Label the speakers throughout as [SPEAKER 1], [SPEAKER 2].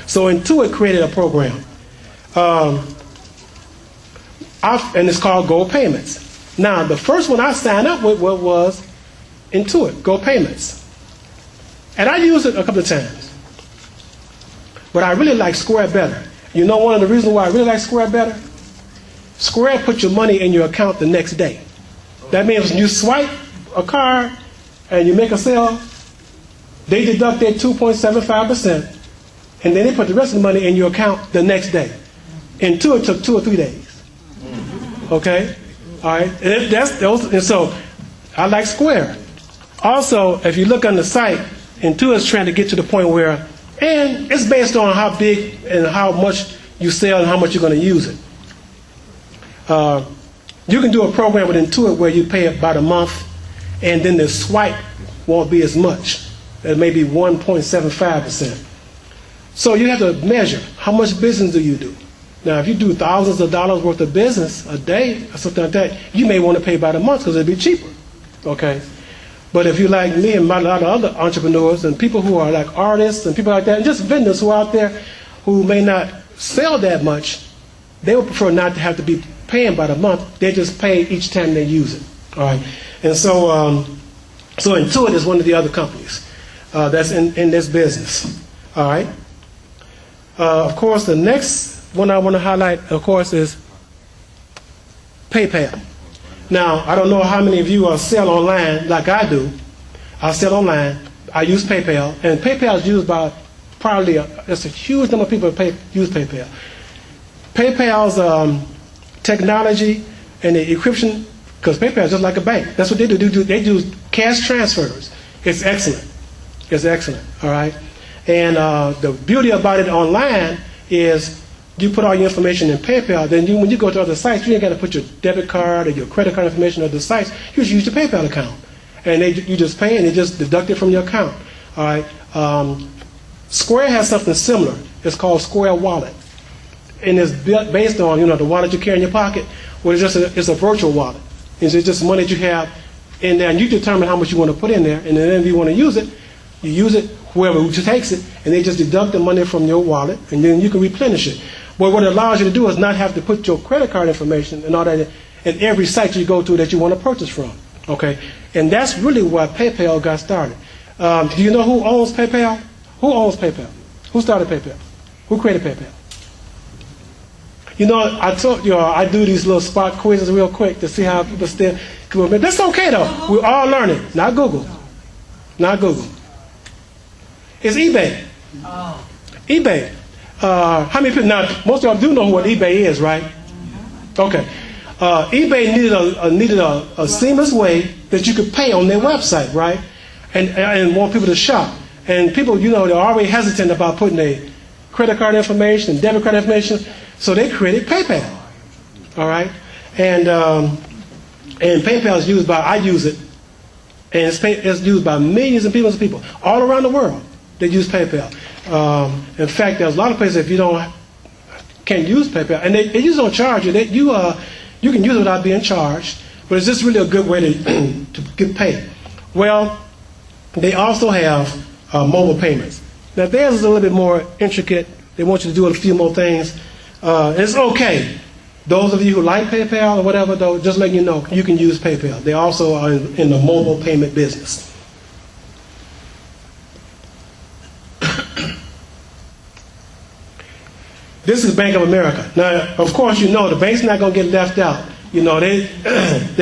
[SPEAKER 1] So Intuit created a program, and it's called Go Payments. Now, the first one I signed up with was Intuit, Go Payments. And I used it a couple of times. But I really like Square better. You know one of the reasons why I really like Square better? Square puts your money in your account the next day. That means when you swipe a card and you make a sale, they deduct their 2.75%, and then they put the rest of the money in your account the next day. Intuit took 2 or 3 days. Okay? All right? And so I like Square. Also, if you look on the site, Intuit is trying to get to the point where, and it's based on how big and how much you sell and how much you're going to use it. You can do a program with Intuit where you pay about a month, and then the swipe won't be as much. It may be 1.75%. So you have to measure how much business do you do. Now, if you do thousands of dollars worth of business a day or something like that, you may want to pay by the month because it'll be cheaper. Okay? But if you're like me and a lot of other entrepreneurs and people who are like artists and people like that, and just vendors who are out there who may not sell that much, they would prefer not to have to be paying by the month. They just pay each time they use it. All right? And so, so Intuit is one of the other companies that's in this business. All right? Of course, the next one I want to highlight, of course, is PayPal. Now, I don't know how many of you sell online like I do. I sell online. I use PayPal. And PayPal is used by probably it's a huge number of people that use PayPal. PayPal's technology and the encryption, because PayPal is just like a bank. That's what they do. They do cash transfers. It's excellent. It's excellent. All right? And the beauty about it online is you put all your information in PayPal, then when you go to other sites, you ain't got to put your debit card or your credit card information on the sites. You just use your PayPal account. And you just pay and they just deduct it from your account. All right? Square has something similar. It's called Square Wallet. And it's based on, the wallet you carry in your pocket. Well, it's a virtual wallet. It's just money that you have in there, and you determine how much you want to put in there. And then if you want to use it, you use it, whoever just takes it, and they just deduct the money from your wallet, and then you can replenish it. But what it allows you to do is not have to put your credit card information and all that in every site you go to that you want to purchase from. Okay? And that's really why PayPal got started. Do you know who owns PayPal? Who owns PayPal? Who started PayPal? Who created PayPal? I told you I do these little spot quizzes real quick to see how people still come up. That's okay though. We're all learning. Not Google. Not Google. It's eBay. Oh. eBay. How many people now? Most of y'all do know what eBay is, right? Okay. eBay needed a seamless way that you could pay on their website, right? And want people to shop. And people, they're already hesitant about putting their credit card information and debit card information. So they created PayPal. All right? And PayPal is used by, I use it, and it's used by millions and millions of people all around the world. They use PayPal. In fact, there's a lot of places if you can't use PayPal, and they just don't charge you. You can use it without being charged, but it's just really a good way to get paid. Well, they also have mobile payments. Now theirs is a little bit more intricate. They want you to do a few more things. It's okay. Those of you who like PayPal or whatever, though, just letting you know, you can use PayPal. They also are in the mobile payment business. This is Bank of America. Now, of course, the bank's not going to get left out. They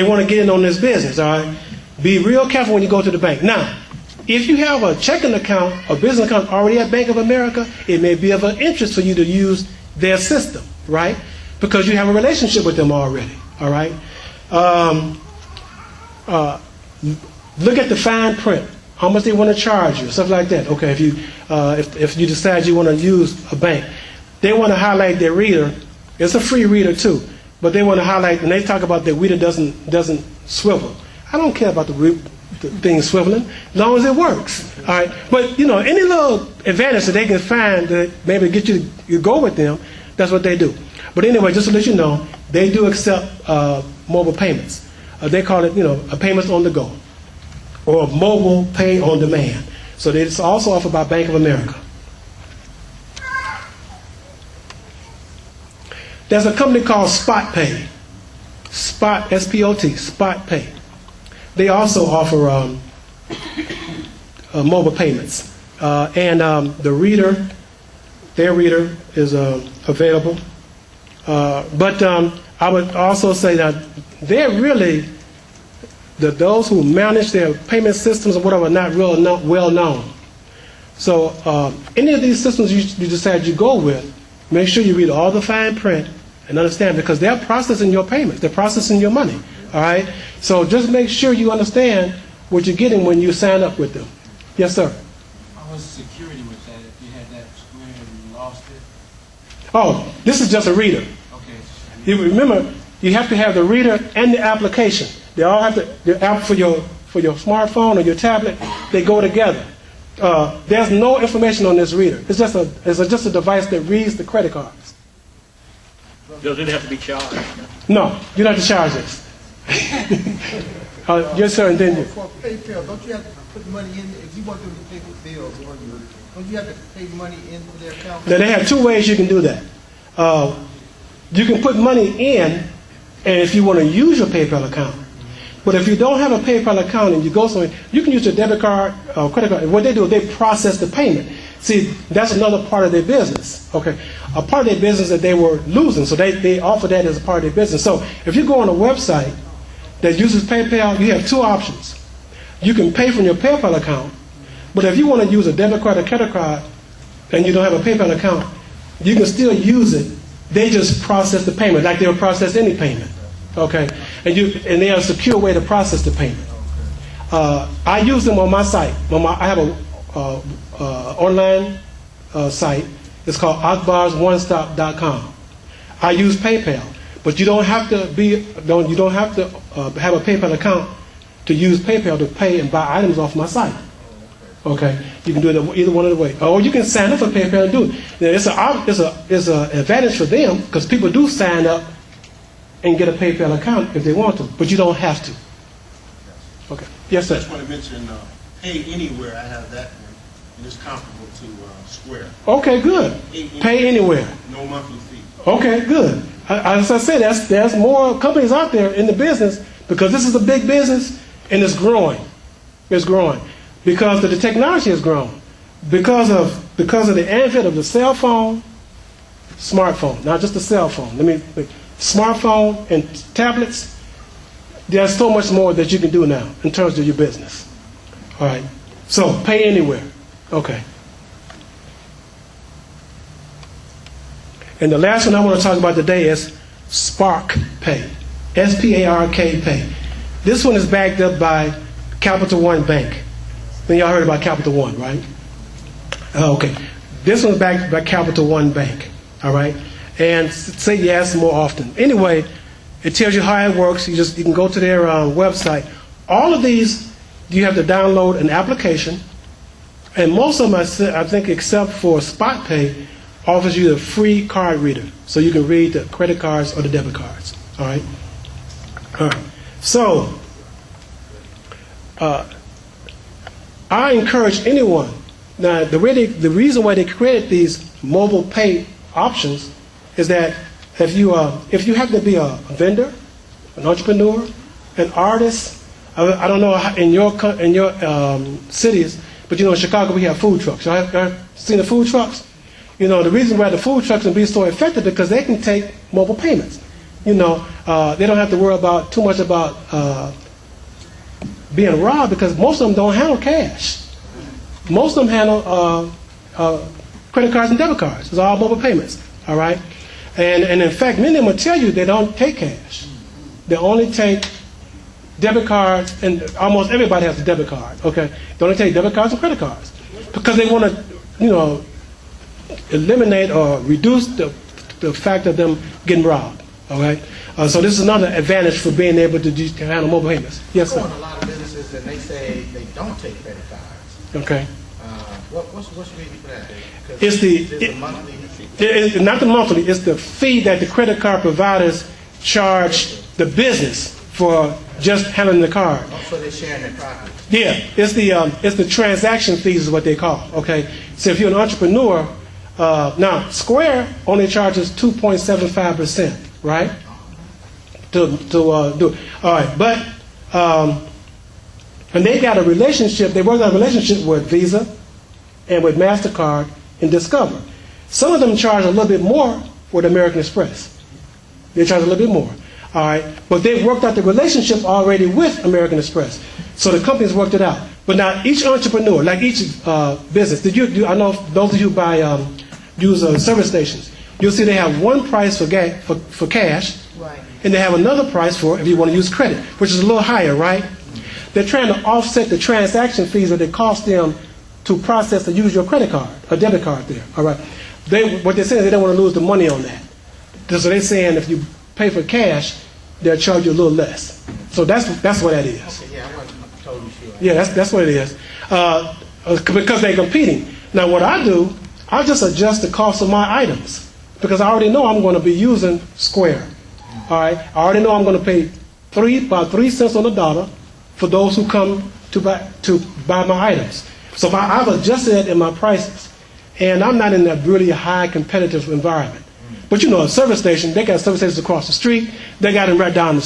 [SPEAKER 1] want to get in on this business, all right? Be real careful when you go to the bank. Now, if you have a checking account, a business account already at Bank of America, it may be of an interest for you to use their system, right? Because you have a relationship with them already, all right? Look at the fine print, how much they want to charge you, stuff like that. Okay, if you decide you want to use a bank, they want to highlight their reader. It's a free reader too, but they want to highlight, and they talk about their reader doesn't swivel. I don't care about the thing swiveling, as long as it works. All right, but any little advantage that they can find that maybe get you to go with them, that's what they do. But anyway, just to let you know, they do accept mobile payments. They call it, a payments on the go, or mobile pay on demand. So it's also offered by Bank of America. There's a company called SpotPay. Spot, S-P-O-T, SpotPay. They also offer mobile payments. And the reader, their reader is available. But I would also say that they're really, those who manage their payment systems or whatever are not well known. So any of these systems you decide you go with, make sure you read all the fine print and understand, because they're processing your payments, they're processing your money. All right? So just make sure you understand what you're getting when you sign up with them. Yes, sir?
[SPEAKER 2] How was the security with that if you had that square and you lost it?
[SPEAKER 1] Oh, this is just a reader.
[SPEAKER 2] Okay.
[SPEAKER 1] You remember, you have to have the reader and the application. They all have to, the app for your smartphone or your tablet, they go together. There's no information on this reader. It's just a device that reads the credit cards.
[SPEAKER 3] Does it have to be charged?
[SPEAKER 1] No, you don't have to charge this. Yes, sir, and then you.
[SPEAKER 4] For PayPal, don't you have to put money in if you want them to pay with bills? Don't you have to pay money into their account?
[SPEAKER 1] Now, they have two ways you can do that. You can put money in, and if you want to use your PayPal account. But if you don't have a PayPal account and you go somewhere, you can use your debit card or credit card. What they do is they process the payment. See, that's another part of their business. Okay, a part of their business that they were losing, so they offer that as a part of their business. So if you go on a website that uses PayPal, you have two options. You can pay from your PayPal account, but if you want to use a debit card or credit card and you don't have a PayPal account, you can still use it. They just process the payment like they would process any payment. Okay, and they are a secure way to process the payment. I use them on my site. I have a online site. It's called akbarsonestop.com. I use PayPal, but you don't have to have a PayPal account to use PayPal to pay and buy items off my site. Okay, you can do it either one of the way, or you can sign up for PayPal and do it. Now, it's an advantage for them because people do sign up and get a PayPal account if they want to, but you don't have to. Okay. Yes, sir.
[SPEAKER 5] I just want to mention Pay Anywhere. I have that one, and it's comparable to Square.
[SPEAKER 1] Okay, good. Pay Anywhere.
[SPEAKER 5] No monthly fee.
[SPEAKER 1] Okay, good. As I said, there's more companies out there in the business because this is a big business and it's growing. It's growing because the technology has grown because of the advent of the cell phone, smartphone, not just the cell phone. Smartphone and tablets. There's so much more that you can do now in terms of your business. All right. So Pay Anywhere. Okay. And the last one I want to talk about today is SparkPay. S-P-A-R-K Pay. This one is backed up by Capital One Bank. Then y'all heard about Capital One, right? Okay. This one's backed by Capital One Bank. All right. And say yes more often. Anyway, it tells you how it works. You can go to their website. All of these, you have to download an application. And most of them, I think, except for SpotPay, offers you a free card reader. So you can read the credit cards or the debit cards. All right? All right. So, I encourage anyone. Now, the reason why they created these mobile pay options is that if you happen to be a vendor, an entrepreneur, an artist, I don't know in your cities, but in Chicago we have food trucks. Y'all have seen the food trucks? The reason why the food trucks can be so effective is because they can take mobile payments. They don't have to worry too much about being robbed because most of them don't handle cash. Most of them handle credit cards and debit cards. It's all mobile payments. All right. And in fact, many of them will tell you they don't take cash. They only take debit cards, and almost everybody has a debit card. Okay, they only take debit cards and credit cards because they want to, eliminate or reduce the fact of them getting robbed. All right. So this is another advantage for being able to handle mobile payments. Yes, sir.
[SPEAKER 4] I go in a lot of businesses and they say they don't take credit cards.
[SPEAKER 1] Okay.
[SPEAKER 4] What's the reason for that?
[SPEAKER 1] It's the
[SPEAKER 4] monthly fee.
[SPEAKER 1] It's not the monthly. It's the fee that the credit card providers charge the business for just handling the card.
[SPEAKER 4] So they're sharing their profits.
[SPEAKER 1] Yeah, it's the transaction fees is what they call. Okay, so if you're an entrepreneur, Now, Square only charges 2.75%, right? To do it. All right, but and they got a relationship. They work on a relationship with Visa and with MasterCard and Discover. Some of them charge a little bit more with American Express. They charge a little bit more. All right, but they've worked out the relationship already with American Express, so the companies worked it out. But now each entrepreneur, like each business, I know those of you who use service stations, you'll see they have one price for cash,
[SPEAKER 6] Right.
[SPEAKER 1] and they have another price for if you want to use credit, which is a little higher, right? They're trying to offset the transaction fees that it costs them to process and use your credit card, a debit card there. All right. What they're saying is they don't want to lose the money on that. So they're saying if you pay for cash, they'll charge you a little less. So that's what that is.
[SPEAKER 4] Okay, yeah, I wasn't totally sure.
[SPEAKER 1] Yeah, that's what it is. Because they're competing. Now what I do, I just adjust the cost of my items because I already know I'm going to be using Square. All right. I already know I'm going to pay about 3 cents on the dollar for those who come to buy my items. So I've adjusted that in my prices, and I'm not in that really high competitive environment. But you know, a service station, they got service stations across the street. They got them right down the street.